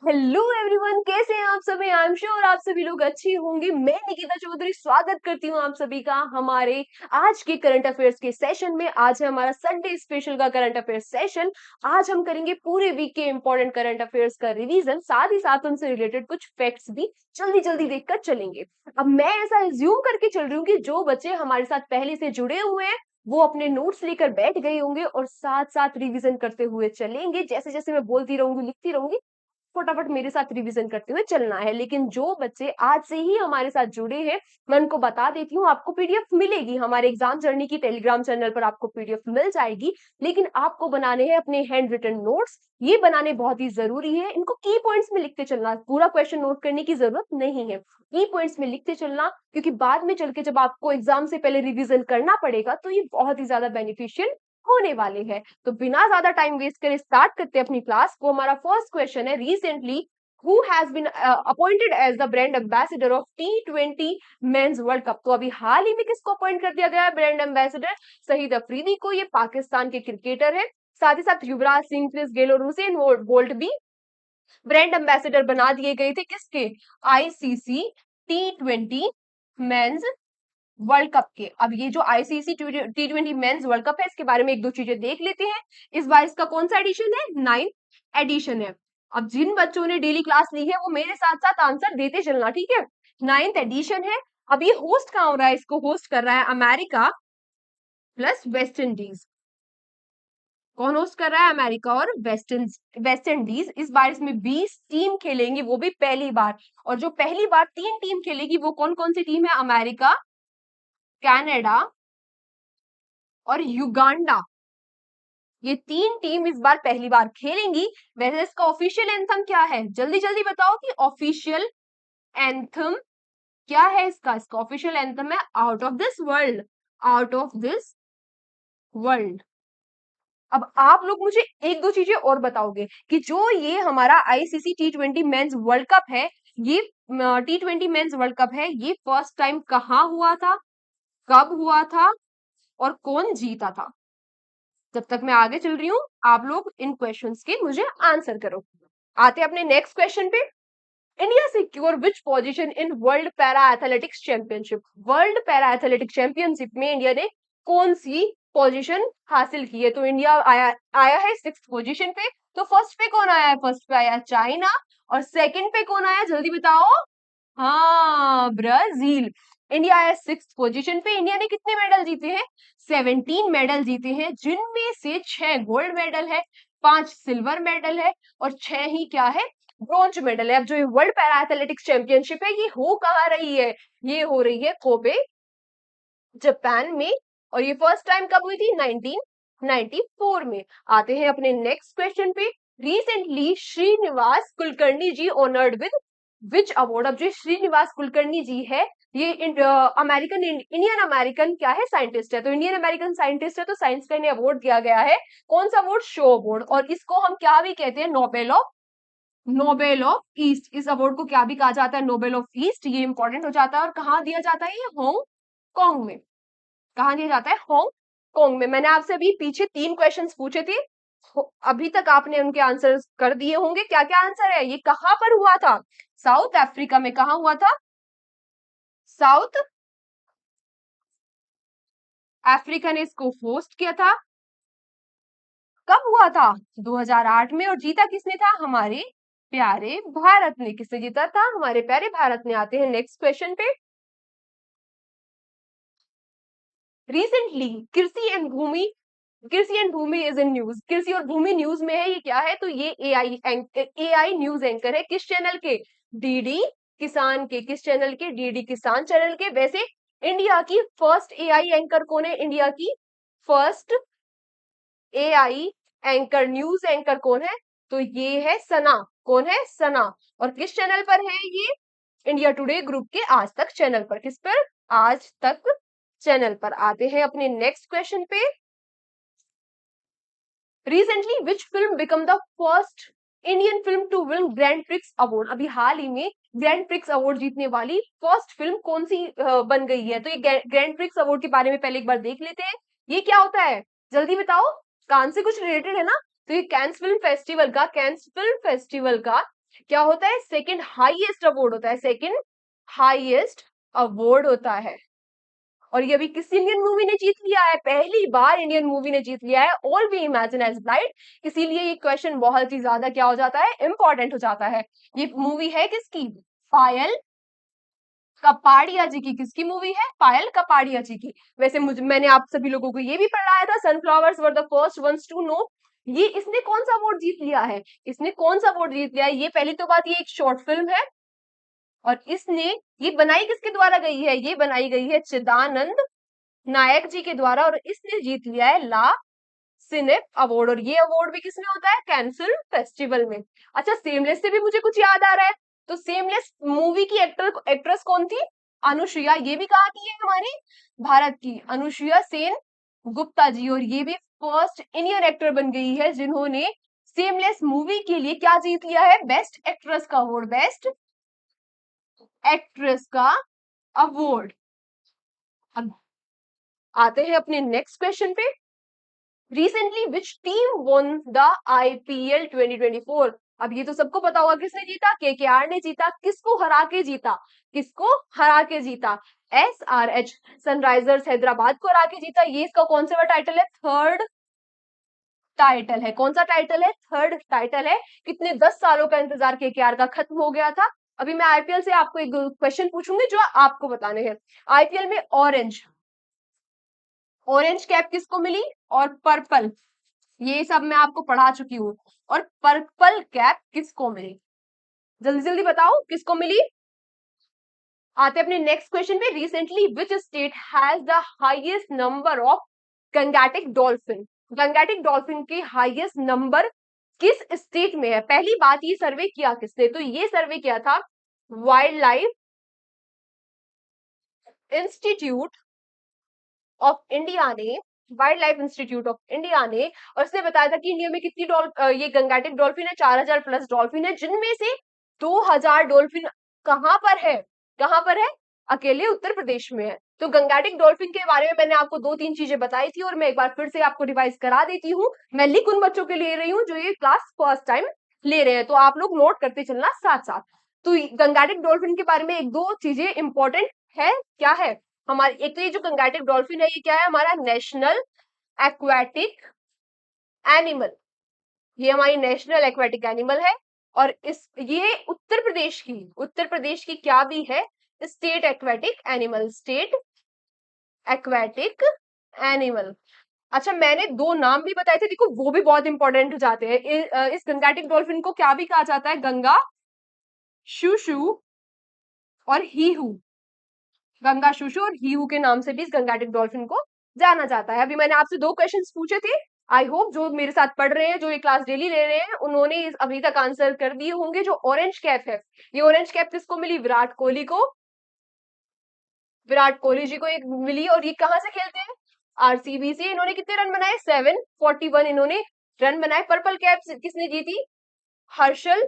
Hello everyone, कैसे हैं आप सभी। आई एम श्योर आप सभी लोग अच्छे होंगे। मैं निकिता चौधरी स्वागत करती हूँ आप सभी का हमारे आज के करंट अफेयर्स के सेशन में। आज है हमारा संडे स्पेशल का करंट अफेयर्स सेशन। आज हम करेंगे पूरे वीक के इंपॉर्टेंट करंट अफेयर्स का रिवीजन, साथ ही साथ उनसे रिलेटेड कुछ फैक्ट्स भी जल्दी जल्दी देखकर चलेंगे। अब मैं ऐसा एज्यूम करके चल रही हूँ कि जो बच्चे हमारे साथ पहले से जुड़े हुए हैं वो अपने नोट्स लेकर बैठ गए होंगे और साथ साथ रिवीजन करते हुए चलेंगे। जैसे जैसे मैं बोलती रहूंगी, लिखती रहूंगी, फटाफट मेरे साथ रिवीजन करते हुए चलना है। लेकिन जो बच्चे आज से ही हमारे साथ जुड़े हैं, मैं उनको बता देती हूँ, आपको पीडीएफ मिलेगी हमारे एग्जाम जर्नी की टेलीग्राम चैनल पर, आपको पीडीएफ मिल जाएगी। लेकिन आपको बनाने हैं अपने हैंड रिटन नोट्स। ये बनाने बहुत ही जरूरी है। इनको की पॉइंट्स में लिखते चलना, पूरा क्वेश्चन नोट करने की जरूरत नहीं है, की पॉइंट्स में लिखते चलना, क्योंकि बाद में चल के जब आपको एग्जाम से पहले रिवीजन करना पड़ेगा तो ये बहुत ही ज्यादा बेनिफिशियल होने वाले हैं। तो बिना ज्यादा टाइम वेस्ट करे स्टार्ट करते हैं अपनी क्लास को। हमारा फर्स्ट क्वेश्चन है, recently who has been appointed as the brand ambassador of T20 men's world cup. तो अभी हाल ही में किसको अपॉइंट कर दिया गया है ब्रांड एम्बेसडर? शहीद अफरीदी को। ये पाकिस्तान के क्रिकेटर है। साथ ही साथ युवराज सिंह, क्रिस गेल और हुसैन बोल्ट भी ब्रांड एम्बेसडर बना दिए गए थे। किसके? ICC T20 men's world cup के। अब ये जो ICC T20 men's world cup है, इसके बारे में एक दो चीजें देख लेते हैं। इस बार इसका कौन सा एडिशन है? 9th एडिशन है। अब जिन बच्चों ने डेली क्लास ली है वो मेरे साथ साथ आंसर देते चलना, ठीक है। 9th एडिशन है। अब ये होस्ट कहाँ हो रहा है? इसको होस्ट कर रहा है अमेरिका प्लस वेस्ट इंडीज। कौन होस्ट कर रहा है? अमेरिका और वेस्ट इंडीज। इस बार इसमें 20 टीम खेलेंगी, वो भी पहली बार। और जो पहली बार 3 टीम खेलेगी वो कौन कौन सी टीम है? अमेरिका, कनाडा और युगांडा। ये 3 टीम इस बार पहली बार खेलेंगी। वैसे इसका ऑफिशियल एंथम क्या है? जल्दी जल्दी बताओ कि ऑफिशियल एंथम क्या है इसका? इसका ऑफिशियल एंथम है out of this world, out of this world. अब आप लोग मुझे एक दो चीजें और बताओगे कि जो ये हमारा ICC T20 men's world cup है, ये T20 मेंस वर्ल्ड कप है, ये फर्स्ट टाइम कहाँ हुआ था, कब हुआ था और कौन जीता था? जब तक मैं आगे चल रही हूँ आप लोग इन क्वेश्चंस के मुझे आंसर करो। आते अपने नेक्स्ट क्वेश्चन पे। India secure which position in world para athletics championship? World para athletics championship में इंडिया ने कौन सी पोजीशन हासिल की है? तो इंडिया आया है 6th पोजीशन पे। तो फर्स्ट पे कौन आया है? फर्स्ट पे आया चाइना। और सेकंड पे कौन आया? जल्दी बताओ। हाँ, ब्राजील। इंडिया है 6th पोजीशन पे। इंडिया ने कितने मेडल जीते हैं? 17 मेडल जीते हैं, जिनमें से 6 गोल्ड मेडल है, 5 सिल्वर मेडल है और 6 ही क्या है? ब्रॉन्ज मेडल है। अब जो वर्ल्ड पैरा एथलेटिक्स चैंपियनशिप है ये हो कहाँ रही है? ये हो रही है कोबे, जापान में। और ये फर्स्ट टाइम कब हुई थी? 1994 में। आते हैं अपने नेक्स्ट क्वेश्चन पे। Recently Srinivas Kulkarni ji honoured with which award? अब जो श्रीनिवास कुलकर्णी जी है ये अमेरिकन इंडियन अमेरिकन क्या है? साइंटिस्ट है। तो इंडियन अमेरिकन साइंटिस्ट है, तो साइंस का इन्हें अवार्ड दिया गया है। कौन सा अवार्ड? Show award. और इसको हम क्या भी कहते हैं? Nobel of east. इस अवार्ड को क्या भी कहा जाता है? Nobel of east. ये इंपॉर्टेंट हो जाता है। और कहाँ दिया जाता है? ये हांगकांग में। कहाँ दिया जाता है? हांगकांग में। मैंने आपसे अभी पीछे 3 क्वेश्चंस पूछे थे, अभी तक आपने उनके आंसर कर दिए होंगे। क्या क्या आंसर है? ये कहाँ पर हुआ था? साउथ अफ्रीका में। कहाँ हुआ था? साउथ अफ्रीका ने इसको होस्ट किया था। कब हुआ था? 2008 में। और जीता किसने था? हमारे प्यारे भारत ने। किससे जीता था? हमारे प्यारे भारत ने। आते हैं नेक्स्ट क्वेश्चन पे। Recently Krishi and Bhoomi is in news. Krishi और भूमि न्यूज में है। ये क्या है? तो ये एआई न्यूज एंकर है। किस चैनल के? डीडी किसान के। किस चैनल के? डीडी किसान चैनल के। वैसे इंडिया की फर्स्ट एआई एंकर कौन है? इंडिया की first AI anchor, news anchor कौन है? तो ये है सना। कौन है? सना। और किस चैनल पर है ये? इंडिया टुडे ग्रुप के आज तक चैनल पर। किस पर? आज तक चैनल पर। आते हैं अपने नेक्स्ट क्वेश्चन पे। Recently which film become the first Indian film to win grand prix award? अभी हाल ही में ग्रैंड प्रिक्स अवार्ड जीतने वाली फर्स्ट फिल्म कौन सी बन गई है? तो ये ग्रैंड प्रिक्स अवार्ड के बारे में पहले एक बार देख लेते हैं। ये क्या होता है? जल्दी बताओ। कान से कुछ रिलेटेड है ना? तो ये कैंस फिल्म फेस्टिवल का क्या होता है? सेकंड हाईएस्ट अवार्ड होता है, सेकंड हाईएस्ट अवार्ड होता है। और ये अभी किस इंडियन मूवी ने जीत लिया है? पहली बार इंडियन मूवी ने जीत लिया है, all we imagine as bright. इसीलिए ये क्वेश्चन बहुत ही ज्यादा क्या हो जाता है? इंपॉर्टेंट हो जाता है। ये मूवी है किसकी? पायल कपाड़िया जी की। किसकी मूवी है? पायल कपाड़िया जी की। वैसे मैंने आप सभी लोगों को ये भी पढ़ाया था, sunflowers were the first ones to know. ये इसने कौन सा अवार्ड जीत लिया है? इसने कौन सा अवार्ड जीत लिया है? ये पहली तो बात, ये एक शॉर्ट फिल्म है और इसने ये बनाई किसके द्वारा गई है? ये बनाई गई है चिदानंद नायक जी के द्वारा और इसने जीत लिया है ला सिने अवार्ड। और ये अवार्ड भी किसमें होता है? कैंसल फेस्टिवल में। अच्छा, सेमलेस से भी मुझे कुछ याद आ रहा है। तो सेमलेस मूवी की एक्ट्रेस कौन थी? अनुश्रिया। ये भी कहाँ की है? हमारी भारत की अनुश्रिया सेन गुप्ता जी। और ये भी फर्स्ट इंडियन एक्टर बन गई है जिन्होंने सेमलेस मूवी के लिए क्या जीत लिया है? बेस्ट एक्ट्रेस का अवार्ड, बेस्ट एक्ट्रेस का अवार्ड। अब आते हैं अपने नेक्स्ट क्वेश्चन पे। Recently which team won the IPL 2024? अब ये तो सबको पता होगा किसने जीता? KKR ने जीता। किसको हरा के जीता? किसको हरा के जीता? SRH सनराइजर्स हैदराबाद को हरा के जीता। ये इसका कौन सा टाइटल है? थर्ड टाइटल है। कौन सा टाइटल है? थर्ड टाइटल है। कितने 10 सालों का इंतजार KKR का खत्म हो गया था। अभी मैं आईपीएल से आपको एक क्वेश्चन पूछूंगी जो आपको बताने हैं। आईपीएल में ऑरेंज कैप किसको मिली? और पर्पल, ये सब मैं आपको पढ़ा चुकी हूँ। और पर्पल कैप किसको मिली? जल्दी जल्दी बताओ किसको मिली। आते अपने नेक्स्ट क्वेश्चन पे। Recently which state has the highest number of Gangetic dolphin? Gangetic dolphin के हाईएस्ट नंबर किस स्टेट में है? पहली बात, ये सर्वे किया किसने? तो ये सर्वे किया था wildlife institute of India ने। Wildlife institute of India ने। और इसने बताया था कि इंडिया में कितनी ये गंगैटिक डॉल्फिन है? 4000 प्लस डॉल्फिन है, जिनमें से 2000 डॉल्फिन कहां पर है? कहां पर है? अकेले उत्तर प्रदेश में है। तो गंगैटिक डॉल्फिन के बारे में मैंने आपको 2-3 चीजें बताई थी और मैं एक बार फिर से आपको रिवाइज करा देती हूँ। मैं लिख उन बच्चों के ले रही हूँ जो ये क्लास फर्स्ट टाइम ले रहे हैं, तो आप लोग नोट करते चलना साथ साथ। तो गंगैटिक डॉल्फिन के बारे में एक दो चीजें इंपॉर्टेंट है। क्या है? हमारी एक तो ये जो गंगैटिक डॉल्फिन है, ये क्या है? हमारा नेशनल एक्वाटिक एनिमल। ये हमारी नेशनल एक्वाटिक एनिमल है। और इस ये उत्तर प्रदेश की क्या भी है? State aquatic animal, state aquatic animal. अच्छा, मैंने 2 नाम भी बताए थे, देखो वो भी बहुत इंपॉर्टेंट हो जाते हैं। इस गंगैटिक डॉल्फिन को क्या भी कहा जाता है? गंगा शुशु और हीहू। गंगा शुशु और हीहू के नाम से भी इस गंगैटिक डॉल्फिन को जाना जाता है। अभी मैंने आपसे 2 क्वेश्चंस पूछे थे। आई होप जो मेरे साथ पढ़ रहे हैं, जो ये क्लास डेली ले रहे हैं, उन्होंने अभी तक आंसर कर दिए होंगे। जो ऑरेंज कैप है, ये ऑरेंज कैप किसको मिली? विराट कोहली को। विराट कोहली जी को एक मिली। और ये कहां से खेलते हैं? आरसीबी से। इन्होंने कितने रन बनाए? 741 इन्होंने रन बनाए। पर्पल कैप किसने जीती? हर्षल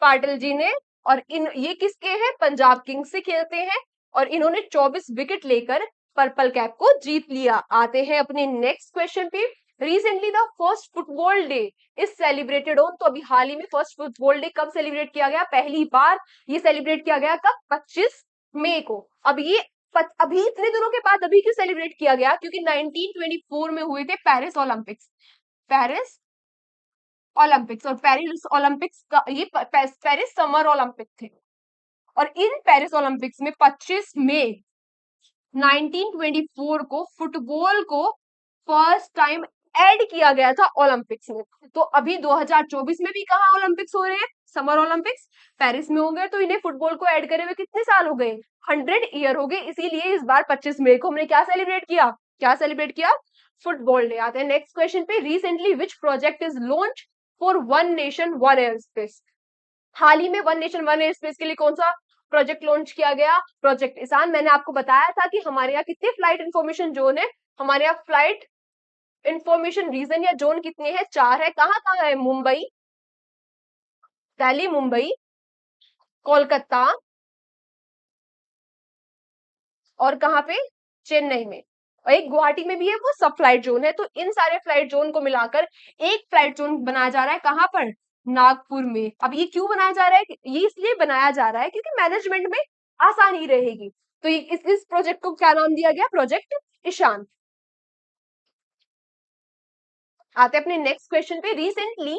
पाटिल जी ने। और ये किसके हैं? पंजाब किंग्स से खेलते हैं। और इन्होंने 24 विकेट लेकर पर्पल कैप को जीत लिया। आते हैं अपने नेक्स्ट क्वेश्चन पे। Recently the first football day is celebrated on. तो अभी हाल ही में फर्स्ट फुटबॉल डे कब सेलिब्रेट किया गया? पहली बार ये सेलिब्रेट किया गया कब? 25 मई को। अब ये अभी इतने दिनों के बाद अभी क्यों सेलिब्रेट किया गया? क्योंकि 1924 में हुए थे पेरिस ओलंपिक्स। Paris Olympics. और पेरिस ओलंपिक्स का ये पेरिस समर ओलंपिक थे। और इन पेरिस ओलंपिक्स में 25 मई 1924 को फुटबॉल को फर्स्ट टाइम ऐड किया गया था ओलंपिक्स में। तो अभी 2024 में भी कहाँ ओलंपिक्स हो रहे हैं? समर ओलंपिक्स पेरिस में हो गए। तो इन्हें फुटबॉल को ऐड करे हुए कितने साल हो गए? 100 ईयर हो गए। इसीलिए इस बार 25 मई को हमने क्या सेलिब्रेट किया? क्या सेलिब्रेट किया? Football day. आते हैं नेक्स्ट क्वेश्चन पे। Recently which project is launch for one nation one airspace? हाल ही में one nation one airspace के लिए कौन सा प्रोजेक्ट लॉन्च किया गया? प्रोजेक्ट ईशान। मैंने आपको बताया था कि हमारे यहाँ कितने फ्लाइट इंफॉर्मेशन जोन है? हमारे यहाँ फ्लाइट इंफॉर्मेशन रीजन या जोन कितने हैं? 4 है। कहाँ कहाँ है? मुंबई, दिल्ली, मुंबई, कोलकाता और कहाँ पे? चेन्नई में। और एक गुवाहाटी में भी है, वो सब फ्लाइट जोन है। तो इन सारे फ्लाइट जोन को मिलाकर एक फ्लाइट जोन बनाया जा रहा है। कहां पर? नागपुर में। अब ये क्यों बनाया जा रहा है? ये इसलिए बनाया जा रहा है क्योंकि मैनेजमेंट में आसानी रहेगी। तो इस प्रोजेक्ट को क्या नाम दिया गया? प्रोजेक्ट ईशान। आते हैं अपने नेक्स्ट क्वेश्चन पे। Recently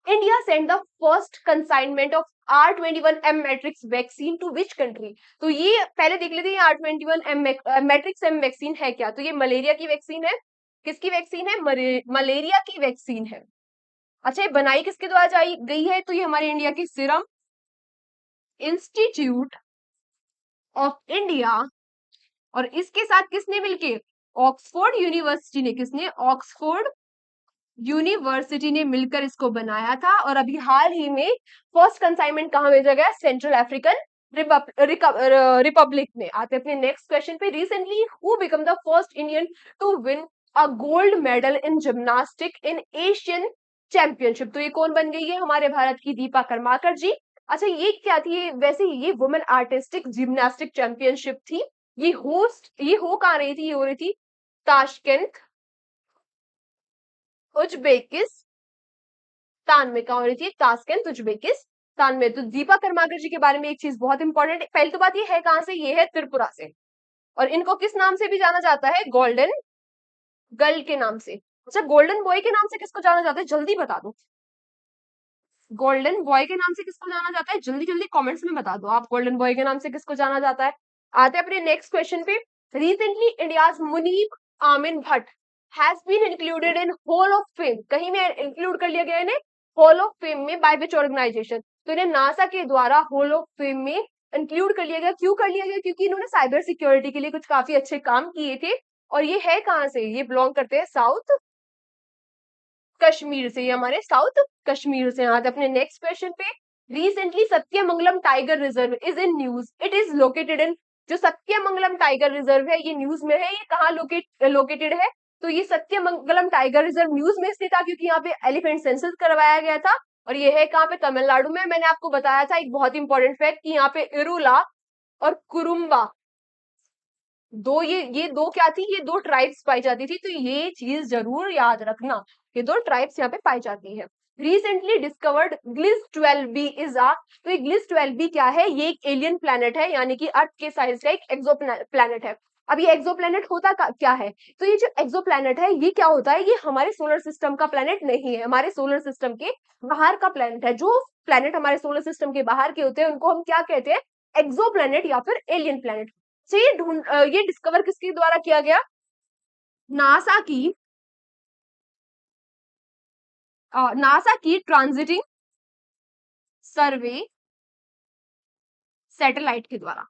India send the first consignment of R21M matrix vaccine to which country? तो ये पहले देख लेते हैं, R21M मैट्रिक्स एम वैक्सीन है क्या? तो ये मलेरिया की वैक्सीन है। किसकी वैक्सीन है? मलेरिया की वैक्सीन है। अच्छा, ये बनाई किसके द्वारा गई है? तो ये हमारे इंडिया की सीरम इंस्टीट्यूट ऑफ इंडिया, और इसके साथ किसने मिलके? ऑक्सफोर्ड यूनिवर्सिटी ने। किसने? ऑक्सफोर्ड यूनिवर्सिटी ने मिलकर इसको बनाया था। और अभी हाल ही में फर्स्ट कंसाइनमेंट कहां भेजा गया? सेंट्रल अफ्रीकन रिपब्लिक में। आते अपने नेक्स्ट क्वेश्चन पे। Recently who become the first Indian to win a gold medal in gymnastic in Asian championship? तो ये कौन बन गई है? हमारे भारत की दीपा कर्माकर जी। अच्छा, ये क्या थी? वैसे ये वुमेन आर्टिस्टिक जिम्नास्टिक चैंपियनशिप थी। ये हो कहाँ रही थी? ये हो रही थी ताशकेंत, उज्बेकिस्तान में। कहाँ हो रही थी? ताशकेंत, उज्बेकिस्तान में। तो दीपा कर्माकर जी के बारे में एक चीज बहुत इंपॉर्टेंट है। पहली तो बात ये है कहाँ से? ये है त्रिपुरा से। और इनको किस नाम से भी जाना जाता है? गोल्डन गर्ल के नाम से। अच्छा, गोल्डन बॉय के नाम से किसको जाना जाता है? जल्दी बता दो। गोल्डन बॉय के नाम से किसको जाना जाता है? जल्दी जल्दी कमेंट्स में बता दो आप, गोल्डन बॉय के नाम से किसको जाना जाता है। आते हैं अपने नेक्स्ट क्वेश्चन पे। Recently India's Muneeb Amin Bhat has been included in hall of fame. कहीं में इंक्लूड कर लिया गया इन्हें हॉल ऑफ फेम में बाय विच ऑर्गेनाइजेशन? तो इन्हें नासा के द्वारा हॉल ऑफ फेम में इंक्लूड कर लिया गया। क्यों कर लिया गया? क्योंकि इन्होंने साइबर सिक्योरिटी के लिए कुछ काफी अच्छे काम किए थे। और ये है कहाँ से? ये बिलोंग करते हैं साउथ कश्मीर से। ये हमारे साउथ कश्मीर से। आते अपने नेक्स्ट क्वेश्चन पे। Recently Sathyamangalam tiger reserve is in news. It is located इन। जो सत्यमंगलम टाइगर रिजर्व है ये न्यूज में है। ये कहाँ लोकेटेड है? तो ये सत्यमंगलम टाइगर रिजर्व न्यूज में इसलिए था क्योंकि यहाँ पे एलिफेंट सेंसस करवाया गया था। और ये है कहाँ पे? तमिलनाडु में। मैंने आपको बताया था एक बहुत इंपॉर्टेंट फैक्ट कि यहाँ पे इरुला और कुरुम्बा, दो ये दो क्या थी? ये दो ट्राइब्स पाई जाती थी। तो ये चीज जरूर याद रखना, ये दो ट्राइब्स यहाँ पे पाई जाती है। रिसेंटली डिस्कवर्ड ग्लिस 12b इज आ। तो ये ग्लिस 12b क्या है? ये एक एलियन प्लैनेट है, यानी कि अर्थ के साइज का एक एक्सो प्लैनेट है। अब ये एक्सो प्लैनेट होता क्या है? तो ये जो एक्सो प्लैनेट है ये क्या होता है? ये हमारे सोलर सिस्टम का प्लैनेट नहीं है, हमारे सोलर सिस्टम के बाहर का प्लैनेट है। जो प्लैनेट हमारे सोलर सिस्टम के बाहर के होते हैं उनको हम क्या कहते हैं? एक्सो प्लैनेट या फिर एलियन प्लैनेट। तो ये डिस्कवर किसके द्वारा किया गया? नासा की नासा की ट्रांजिटिंग सर्वे सैटेलाइट के द्वारा।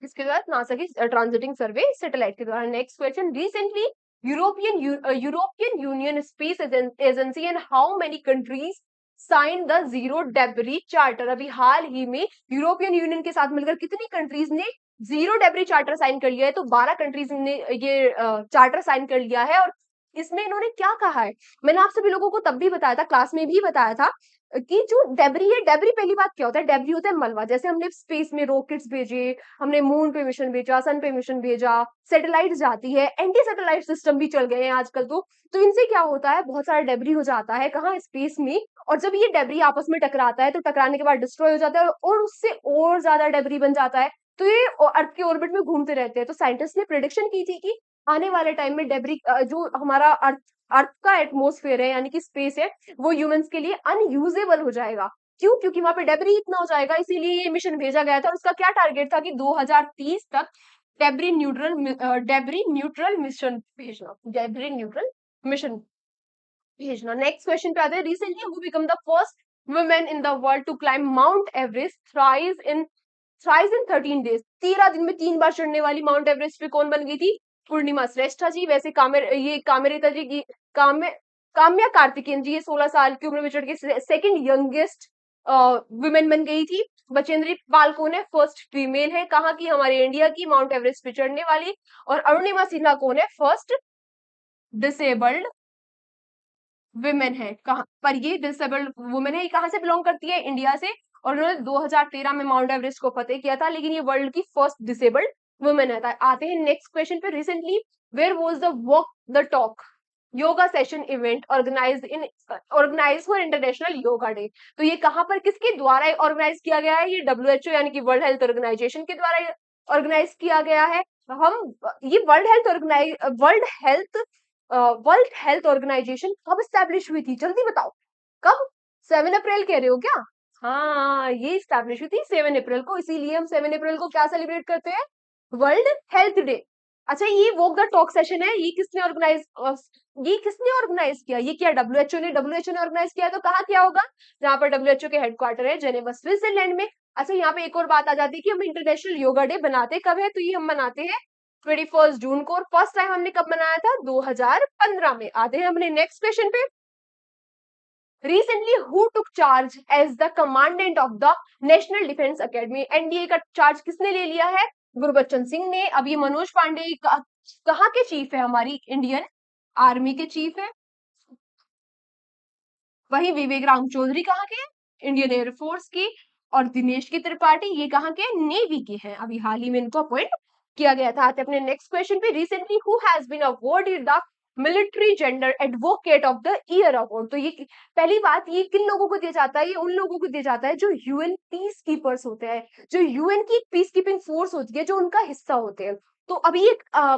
किसके द्वारा? नासा की ट्रांजिटिंग सर्वे सैटेलाइट के द्वारा। Next question. Recently European Union space agency and how many countries sign the zero debris charter? अभी हाल ही में यूरोपियन यूनियन के साथ मिलकर कितनी कंट्रीज ने जीरो डेब्री चार्टर साइन कर लिया है? तो 12 कंट्रीज ने ये चार्टर साइन कर लिया है। और इसमें इन्होंने क्या कहा है? मैंने आप सभी लोगों को तब भी बताया था, क्लास में भी बताया था कि जो डेब्री है, डेब्री पहली बात क्या होता है? डेब्री होता है मलबा। जैसे हमने स्पेस में रॉकेट्स भेजे, हमने मून पे मिशन भेजा, सन पे मिशन भेजा, सैटेलाइट जाती है, एंटी सैटेलाइट सिस्टम भी चल गए हैं आजकल। तो इनसे क्या होता है? बहुत सारा डेब्री हो जाता है कहाँ? स्पेस में। और जब ये डेब्री आपस में टकराता है तो टकराने के बाद डिस्ट्रॉय हो जाता है और उससे और ज्यादा डेब्री बन जाता है। तो ये अर्थ के ऑर्बिट में घूमते रहते हैं। तो साइंटिस्ट ने प्रिडिक्शन की थी कि आने वाले टाइम में डेब्री जो हमारा अर्थ का एटमोस्फेयर है यानी कि स्पेस है, वो ह्यूमंस के लिए अनयूजेबल हो जाएगा। क्यों? क्योंकि वहां पे डेब्री इतना हो जाएगा। इसीलिए ये मिशन भेजा गया था। और उसका क्या टारगेट था कि 2030 तक डेब्री न्यूट्रल मिशन भेजना। डेब्री न्यूट्रल मिशन भेजना। नेक्स्ट क्वेश्चन पे आते हैं। Recently who become the first women in the world to climb mount Everest thrice in 13 days? 13 दिन में 3 बार चढ़ने वाली माउंट एवरेस्ट पे कौन बन गई थी? पूर्णिमा श्रेष्ठा जी। वैसे कामेरिता जी की काम्या कार्तिकेयन जी ये 16 साल की उम्र में चढ़ के सेकंड यंगेस्ट वुमेन बन गई थी। बचेंद्री पाल कौन है? फर्स्ट फीमेल है। कहाँ की? हमारे इंडिया की, माउंट एवरेस्ट पे चढ़ने वाली। और अरुणिमा सिन्हा कौन है? फर्स्ट डिसेबल्ड वुमेन है। कहाँ पर ये डिसेबल्ड वुमेन है? ये कहाँ से बिलोंग करती है? इंडिया से। और उन्होंने 2013 में माउंट एवरेस्ट को फतेह किया था। लेकिन ये वर्ल्ड की फर्स्ट डिसेबल्ड वुमेन है। आते हैं नेक्स्ट क्वेश्चन पे। Recently where was the walk the talk yoga session event organise for international yoga day. तो ये कहाँ पर किसके द्वारा ऑर्गेनाइज किया गया है? ये डब्ल्यूएचओ यानी कि वर्ल्ड हेल्थ ऑर्गेनाइजेशन के द्वारा ऑर्गेनाइज किया गया है। हम ये वर्ल्ड हेल्थ ऑर्गेनाइजेशन कब स्टैब्लिश हुई थी? जल्दी बताओ कब? 7 अप्रैल कह रहे हो क्या? हाँ, ये स्टैब्लिश हुई थी 7 अप्रैल को, इसीलिए हम 7 अप्रैल को क्या सेलिब्रेट करते हैं? World health day. अच्छा, ये वॉक द टॉक सेशन है, ये किसने ऑर्गेनाइज किया? ये किया डब्ल्यूएचओ ने ऑर्गेनाइज किया। तो कहाँ किया होगा? जहाँ पर डब्ल्यूएचओ के हेडक्वार्टर है, जेनेवा स्विट्जरलैंड में। अच्छा, यहाँ पे एक और बात आ जाती है कि हम इंटरनेशनल योगा डे बनाते कब है? तो ये हम मनाते हैं 21 जून को, और फर्स्ट टाइम हमने कब मनाया था? 2015 में। आते हैं अपने नेक्स्ट क्वेश्चन पे। Recently, who took charge as the commandant of the national defence academy? NDA का चार्ज किसने ले लिया है? गुरबच्चन सिंह ने। अब ये मनोज पांडे कहाँ के चीफ है? हमारी इंडियन आर्मी के चीफ है। वही विवेक राम चौधरी कहाँ के? इंडियन एयरफोर्स के। और दिनेश की त्रिपाठी ये कहाँ के? नेवी के हैं। अभी हाल ही में इनको अपॉइंट किया गया था। आते अपने नेक्स्ट क्वेश्चन पे। Recently who has been awarded the military gender advocate of the year award? तो ये पहली बात, ये किन लोगों को दिया जाता है? ये उन लोगों को दिया जाता है जो यूएन पीस कीपर्स होते हैं, जो यूएन की पीस कीपिंग फोर्स होती है, जो उनका हिस्सा होते हैं। तो अभी ये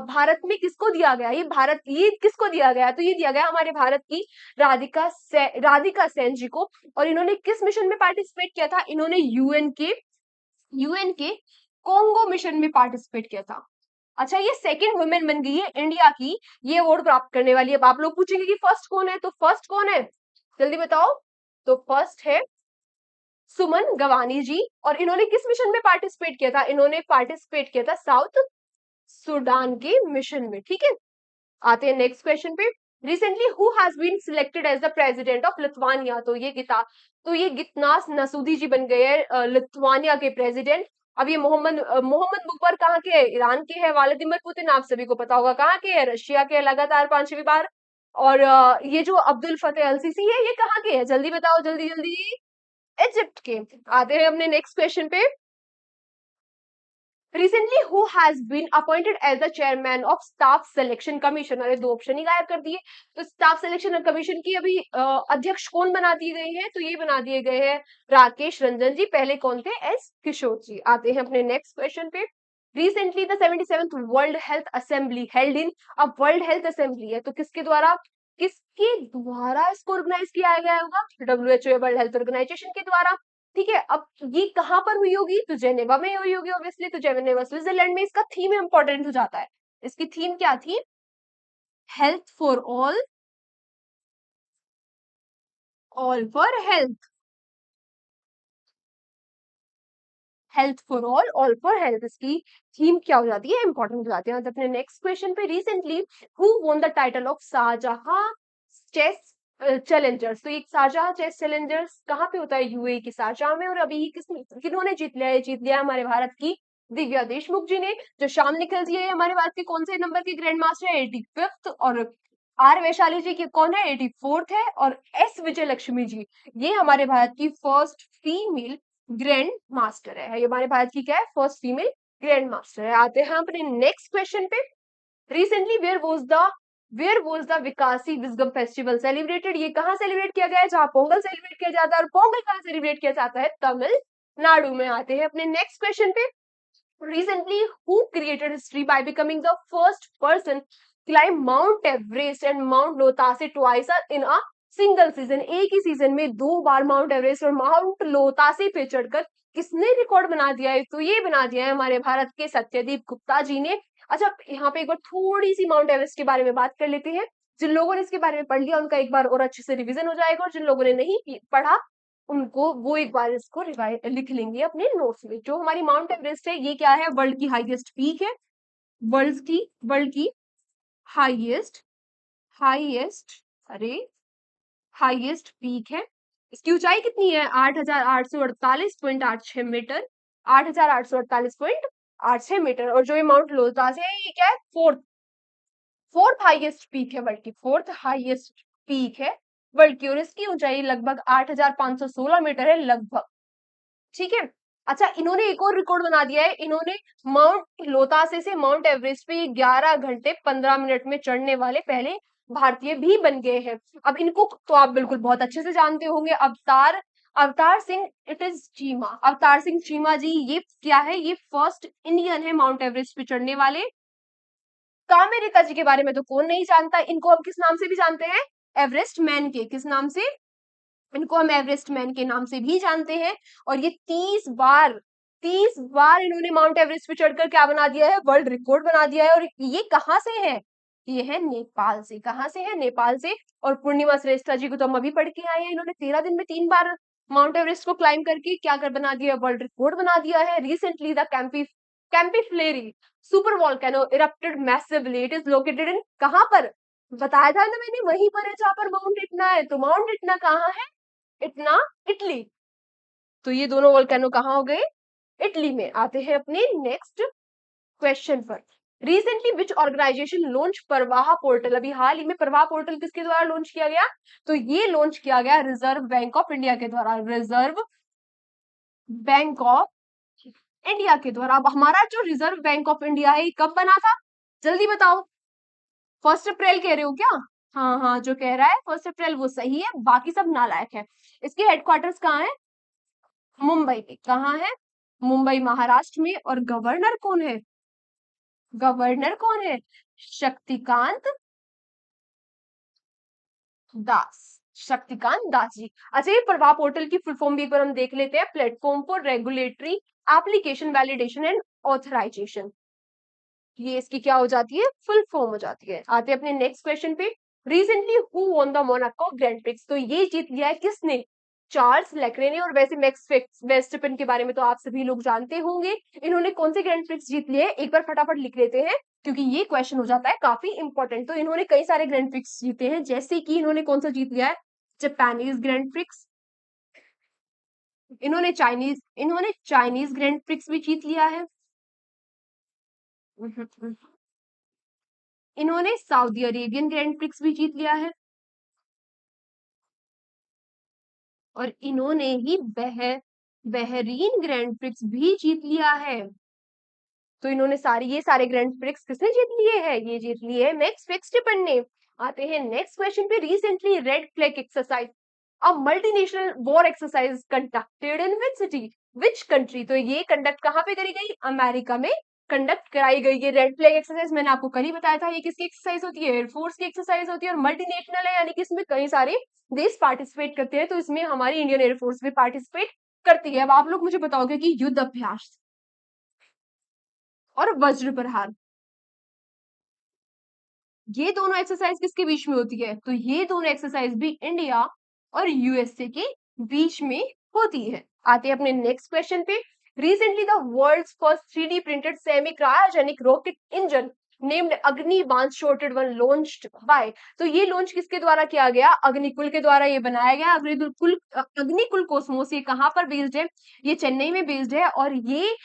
भारत में किसको दिया गया? ये किसको दिया गया? तो ये दिया गया हमारे भारत की राधिका सेन जी को। और इन्होंने किस मिशन में पार्टिसिपेट किया था? इन्होंने यूएन के कोंगो मिशन में पार्टिसिपेट किया था। अच्छा, ये सेकंड वुमेन बन गई है इंडिया की ये अवार्ड प्राप्त करने वाली। अब आप लोग पूछेंगे कि फर्स्ट कौन है? तो फर्स्ट कौन है? जल्दी बताओ। तो फर्स्ट है सुमन गवानी जी। और इन्होंने किस मिशन में पार्टिसिपेट किया था? इन्होंने पार्टिसिपेट किया था साउथ सूडान के मिशन में। ठीक है, आते हैं नेक्स्ट क्वेश्चन पे। Recently who has been selected as the president of Lithuania? तो ये गितनास नसूदी जी बन गए हैं लिथुआनिया के प्रेसिडेंट। अब ये मोहम्मद मुकबर कहाँ के है? ईरान के है। व्लादिमीर पुतिन आप सभी को पता होगा कहाँ के है? रशिया के, लगातार 5वीं बार। और ये जो अब्दुल फतेह अल सीसी है, ये कहाँ के है? जल्दी बताओ, जल्दी जल्दी। इजिप्ट के। आते हैं अपने नेक्स्ट क्वेश्चन पे। Recently who has been appointed as the chairman of staff selection commission? अरे, दो ऑप्शन ही गायब कर दिए। तो स्टाफ सिलेक्शन कमीशन की अभी अध्यक्ष कौन बना दिए गए हैं? तो ये बना दिए गए हैं राकेश रंजन जी। पहले कौन थे? एस किशोर जी। आते हैं अपने नेक्स्ट क्वेश्चन पे। Recently the 77th world health assembly held in. अब वर्ल्ड हेल्थ असेंबली है, तो किसके द्वारा इसको ऑर्गेनाइज किया गया होगा? डब्ल्यूएचओ, वर्ल्ड हेल्थ ऑर्गेनाइजेशन के द्वारा। ठीक है, अब ये कहां पर हुई होगी? तो जेनेवा में हुई होगी ऑब्वियसली। तो जेनेवा स्विट्जरलैंड में। इसका थीम इंपॉर्टेंट हो जाता है। इसकी थीम क्या थी? Health for all for health. Health for all for health, इसकी थीम क्या हो जाती है? इंपॉर्टेंट हो जाती है। अपने नेक्स्ट क्वेश्चन पे। Recently who won the title of Shahjahan chess challengers? तो ये शाहजहां चेस चैलेंजर्स कहाँ पे होता है? यूएई की शारजाह में। और अभी ये किन्होंने जीत लिया है? जीत लिया हमारे भारत की दिव्या देशमुख जी ने। जो शाम निकलती है हमारे भारत के कौन से नंबर के ग्रैंड मास्टर है? 85th। और आर वैशाली जी की कौन है? 84th है। और एस विजय लक्ष्मी जी, ये हमारे भारत की फर्स्ट फीमेल ग्रैंड मास्टर है। ये हमारे भारत की क्या है? फर्स्ट फीमेल ग्रैंड मास्टर है। आते हैं अपने नेक्स्ट क्वेश्चन पे। रिसेंटली वेयर वॉज द विकासी विजडम फेस्टिवल सेलिब्रेटेड? ये कहाँ सेलिब्रेट किया गया है? जहाँ पोंगल सेलिब्रेट किया जाता है। और पोंगल कहाँ सेलिब्रेट किया जाता है? तमिलनाडु में। आते हैं अपने नेक्स्ट क्वेश्चन पे। Recently, who created history by becoming the first person climb Mount Everest and Mount Lhotse twice in a single season? एक ही सीजन में दो बार माउंट एवरेस्ट और माउंट लोतासे पे चढ़कर किसने रिकॉर्ड बना दिया है? तो ये बना दिया है हमारे भारत के सत्यदीप गुप्ता जी ने। अच्छा, यहाँ पे एक बार थोड़ी सी माउंट एवरेस्ट के बारे में बात कर लेते हैं। जिन लोगों ने इसके बारे में पढ़ लिया उनका एक बार और अच्छे से रिवीजन हो जाएगा, और जिन लोगों ने नहीं पढ़ा उनको वो एक बार इसको लिख लेंगे अपने नोट्स में। जो हमारी माउंट एवरेस्ट है, ये क्या है? वर्ल्ड की हाईएस्ट पीक है। वर्ल्ड की हाईएस्ट हाईएस्ट अरे हाईएस्ट पीक है। इसकी ऊंचाई कितनी है? 8,848.86 मीटर। 8,848.86 मीटर। और जो ये माउंट लोतास है, ये क्या है? फोर्थ हाईएस्ट पीक है वर्ल्ड की। फोर्थ हाईएस्ट पीक है वर्ल्ड की। और इसकी ऊंचाई लगभग 8,516 मीटर है, लगभग। ठीक है। अच्छा, इन्होंने एक और रिकॉर्ड बना दिया है। इन्होंने माउंट लोतासे से माउंट एवरेस्ट पे 11 घंटे 15 मिनट में चढ़ने वाले पहले भारतीय भी बन गए हैं। अब इनको तो आप बिल्कुल बहुत अच्छे से जानते होंगे, अवतार अवतार सिंह इट इज चीमा। अवतार सिंह चीमा जी ये क्या है, ये फर्स्ट इंडियन है माउंट एवरेस्ट पे चढ़ने वाले। कामेरिका जी के बारे में तो कौन नहीं जानता, इनको हम किस नाम से भी जानते हैं, एवरेस्ट मैन के, किस नाम से, इनको हम एवरेस्ट मैन के नाम से भी जानते हैं। और ये 30 बार इन्होंने माउंट एवरेस्ट पे चढ़कर क्या बना दिया है, वर्ल्ड रिकॉर्ड बना दिया है। और ये कहाँ से है, ये है नेपाल से। कहाँ से है, नेपाल से। और पूर्णिमा श्रेष्ठा जी को तो हम अभी पढ़ के आए हैं, इन्होंने 13 दिन में 3 बार माउंट एवरेस्ट को क्लाइम करके क्या कर बना दिया, वर्ल्ड रिकॉर्ड बना दिया है। Recently the Campi Flegrei super volcano erupted massively, it is located in, कहाँ पर, बताया था ना मैंने, वहीं पर है जहां पर माउंट इटना है। तो माउंट इटना कहाँ है, इटना, इटली। तो ये दोनों वोल्केनो कहाँ हो गए, इटली में। आते हैं अपने नेक्स्ट क्वेश्चन पर। रिसेंटली विच ऑर्गेनाइजेशन लॉन्च प्रवाह पोर्टल, अभी हाल ही में प्रवाह पोर्टल किसके द्वारा लॉन्च किया गया, तो ये लॉन्च किया गया रिजर्व बैंक ऑफ इंडिया के द्वारा। रिजर्व बैंक ऑफ इंडिया के द्वारा। अब हमारा जो रिजर्व बैंक ऑफ इंडिया है ये कब बना था, जल्दी बताओ। 1 अप्रैल कह रहे हो क्या, हाँ हाँ, जो कह रहा है 1 अप्रैल वो सही है, बाकी सब नालायक है। इसके हेडक्वार्टर्स कहाँ है, मुंबई में। कहाँ है, मुंबई महाराष्ट्र में। और गवर्नर कौन है, गवर्नर कौन है, शक्तिकांत दास, शक्तिकांत दास जी। अच्छा, ये प्रवाह पोर्टल की फुल फॉर्म भी एक बार हम देख लेते हैं, platform for regulatory application validation and authorisation. ये इसकी क्या हो जाती है, फुल फॉर्म हो जाती है। आते हैं अपने नेक्स्ट क्वेश्चन पे। Recently who won the Monaco grand prix, तो ये जीत लिया है किसने, चार्ल्स लेक्रे ने। और वैसे मैक्स वेस्टरपेन के बारे में तो आप सभी लोग जानते होंगे, इन्होंने कौन से ग्रैंड प्रिक्स जीत लिए, एक बार फटाफट लिख लेते हैं क्योंकि ये क्वेश्चन हो जाता है काफी इंपॉर्टेंट। तो इन्होंने कई सारे ग्रैंड प्रिक्स जीते हैं, जैसे कि इन्होंने कौन सा जीत लिया है, जापानीज ग्रैंड प्रिक्स, इन्होंने चाइनीज ग्रैंड प्रिक्स भी जीत लिया है, इन्होंने सऊदी अरेबियन ग्रैंड प्रिक्स भी जीत लिया है, और इन्होंने ही बहरीन ग्रैंड प्रिक्स भी जीत लिया है। तो इन्होंने ये सारे ग्रैंड प्रिक्स किसने जीत लिए हैं, ये जीत लिए है मैक्स वर्स्टेपेन ने। आते हैं नेक्स्ट क्वेश्चन पे। Recently red flag exercise, a multinational war exercise conducted in which city, which country, तो ये कंडक्ट कहाँ पे करी गई, अमेरिका में कंडक्ट कराई गई। ये रेड फ्लैग एक्सरसाइज मैंने आपको कल ही बताया था, ये किसकी एक्सरसाइज होती है, एयरफोर्स की एक्सरसाइज होती है। और मल्टीनेशनल है यानी कि इसमें कई सारे देश पार्टिसिपेट करते हैं, तो इसमें हमारी इंडियन एयरफोर्स भी पार्टिसिपेट करती है। अब आप लोग मुझे बताओगे कि युद्ध अभ्यास और वज्र प्रहार, ये दोनों एक्सरसाइज किसके बीच में होती है, तो ये दोनों एक्सरसाइज भी इंडिया और यूएसए के बीच में होती है। आते हैं अपने नेक्स्ट क्वेश्चन पे। Recently the world's first 3D printed semi cryogenic rocket engine named Agnibaan sorted one launched by, तो ये लॉन्च किसके द्वारा किया गया, अग्निकुल के द्वारा ये बनाया गया। अग्निकुल कॉस्मोस, ये कहाँ पर बेस्ड है, ये चेन्नई में बेस्ड है। और ये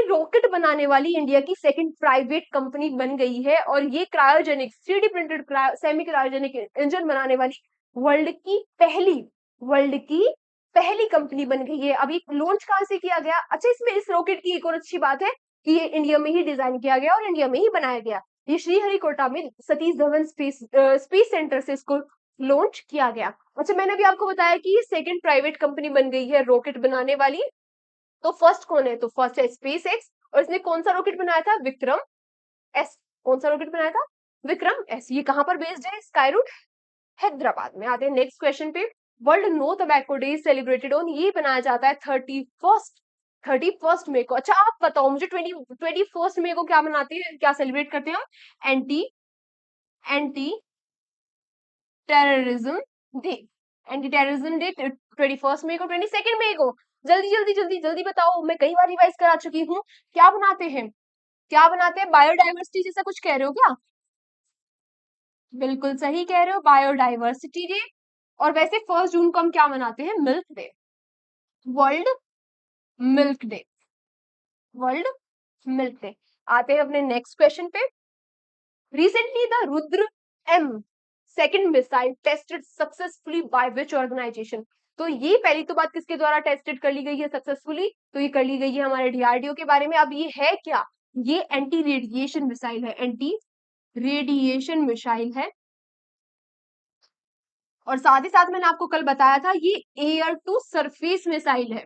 रॉकेट बनाने वाली इंडिया की सेकंड प्राइवेट कंपनी बन गई है। और ये cryogenic 3D printed semi cryogenic engine बनाने वाली वर्ल्ड की पहली कंपनी बन गई है। अभी लॉन्च कहां से किया गया, अच्छा इसमें इस रॉकेट की एक और अच्छी बात है कि ये इंडिया में ही डिजाइन किया गया और इंडिया में ही बनाया गया। ये श्रीहरिकोटा में सतीश धवन स्पेस सेंटर से इसको लॉन्च किया गया। अच्छा, मैंने भी आपको बताया कि ये सेकंड प्राइवेट कंपनी बन गई है रॉकेट बनाने वाली। तो फर्स्ट कौन है, तो फर्स्ट है स्पेस एक्स। और इसने कौन सा रॉकेट बनाया था, विक्रम एस। कौन सा रॉकेट बनाया था, विक्रम एस। ये कहां पर बेस्ड है, स्काई रूट हैदराबाद में। आते हैं नेक्स्ट क्वेश्चन पे। World no tobacco day celebrated on, ये बनाया जाता है 31 मई को। अच्छा आप बताओ मुझे, 21 मई को क्या मनाते हैं, क्या सेलिब्रेट करते हैं हम, anti anti terrorism day. Anti terrorism day 21 मई को, 22 मई को। जल्दी जल्दी जल्दी जल्दी बताओ, मैं कई बार रिवाइज करा चुकी हूँ। क्या बनाते हैं, क्या बनाते हैं, बायोडाइवर्सिटी जैसा कुछ कह रहे हो क्या, बिल्कुल सही कह रहे हो, बायोडाइवर्सिटी डे। और वैसे 1 जून को हम क्या मनाते हैं, milk day, world milk day, world milk day. आते हैं अपने नेक्स्ट क्वेश्चन पे। Recently the Rudra M second missile tested successfully by which organisation, तो ये पहली तो बात किसके द्वारा टेस्टेड कर ली गई है सक्सेसफुली, तो ये कर ली गई है हमारे डीआरडीओ के बारे में। अब ये है क्या, ये एंटी रेडिएशन मिसाइल है, एंटी रेडिएशन मिसाइल है। और साथ ही साथ मैंने आपको कल बताया था ये एयर टू सरफेस मिसाइल है,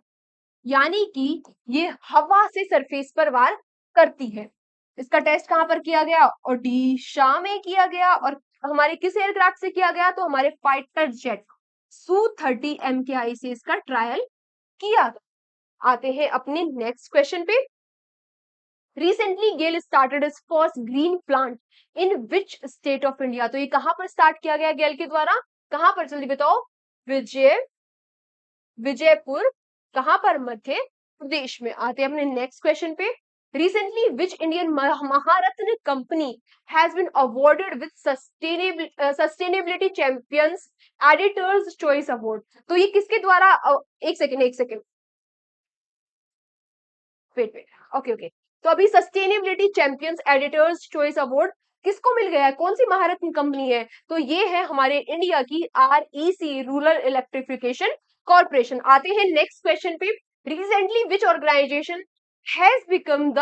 यानी कि ये हवा से सरफेस पर वार करती है। इसका टेस्ट कहां पर किया गया? ओडिशा में किया गया। और हमारे किस एयरक्राफ्ट से किया गया? तो हमारे फाइटर जेट Su-30 MKI से इसका ट्रायल किया गया। आते हैं अपने नेक्स्ट क्वेश्चन पे। Recently GAIL started its first green plant in which state of India? तो ये कहां पर स्टार्ट किया गया गेल के द्वारा? कहां पर, जल्दी बताओ। विजयपुर, कहां पर? मध्य प्रदेश में। आते हैं अपने नेक्स्ट क्वेश्चन पे। Recently which Indian Maharatna company has been awarded with sustainability champions editors choice award? तो ये किसके द्वारा एक second, wait wait, okay okay. तो अभी sustainability champions editors choice award किसको मिल गया है? कौन सी महारत्न कंपनी है? तो ये है हमारे इंडिया की REC, रूरल इलेक्ट्रिफिकेशन कॉर्पोरेशन। आते हैं नेक्स्ट क्वेश्चन पे। Recently which organisation has become the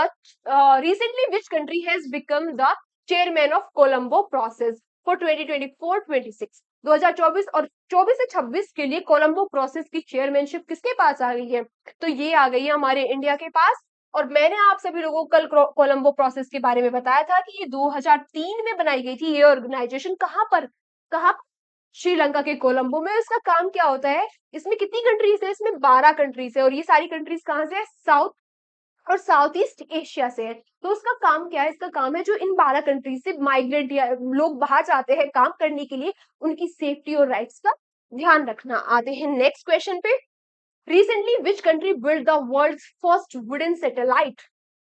recently which country has become the chairman of Colombo process for 2024-26? 2024 और 24 से 26 के लिए कोलंबो प्रोसेस की चेयरमैनशिप किसके पास आ गई है? तो ये आ गई है हमारे इंडिया के पास। और मैंने आप सभी लोगों को कल कोलंबो प्रोसेस के बारे में बताया था कि ये 2003 में बनाई गई थी। ये ऑर्गेनाइजेशन कहां पर? कहां? श्रीलंका के कोलंबो में। इसका काम क्या होता है? इसमें कितनी कंट्रीज है? इसमें 12 कंट्रीज है। और ये सारी कंट्रीज कहां से है? साउथ और साउथ ईस्ट एशिया से है। तो उसका काम क्या है? इसका काम है जो इन 12 कंट्रीज से माइग्रेट या लोग बाहर जाते हैं काम करने के लिए, उनकी सेफ्टी और राइट्स का ध्यान रखना। आते हैं नेक्स्ट क्वेश्चन पे। Recently which country build the world first wooden satellite?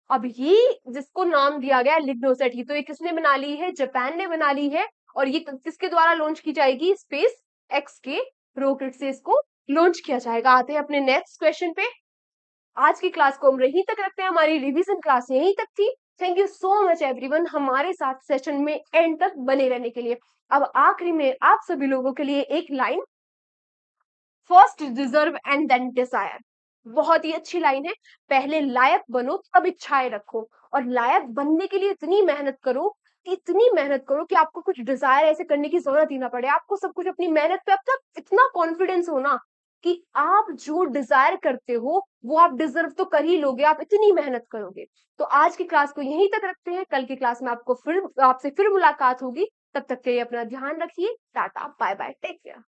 अब ये जिसको नाम दिया गया लिग्नोसेट, तो ये किसने बना ली है? जापान ने बना ली है। और ये किसके द्वारा लॉन्च की जाएगी? स्पेस एक्स के रॉकेट से इसको लॉन्च किया जाएगा। आते हैं अपने नेक्स्ट क्वेश्चन पे। आज की क्लास को हम यहीं तक रखते हैं। हमारी रिवीजन क्लास यहीं तक थी। Thank you so much everyone हमारे साथ सेशन में एंड तक बने रहने के लिए। अब आखिरी में आप सभी लोगों के लिए एक line, first deserve and then desire. बहुत ही अच्छी लाइन है। पहले लायक बनो तब इच्छाएं रखो, और लायक बनने के लिए इतनी मेहनत करो कि आपको कुछ डिजायर ऐसे करने की जरूरत ही ना पड़े। आपको सब कुछ अपनी मेहनत पे अब तक इतना कॉन्फिडेंस होना कि आप जो डिजायर करते हो वो आप डिजर्व तो कर ही लोगे, आप इतनी मेहनत करोगे। तो आज की क्लास को यहीं तक रखते हैं। कल की क्लास में आपसे फिर मुलाकात होगी। तब तक के लिए अपना ध्यान रखिए। Tata bye bye, take care.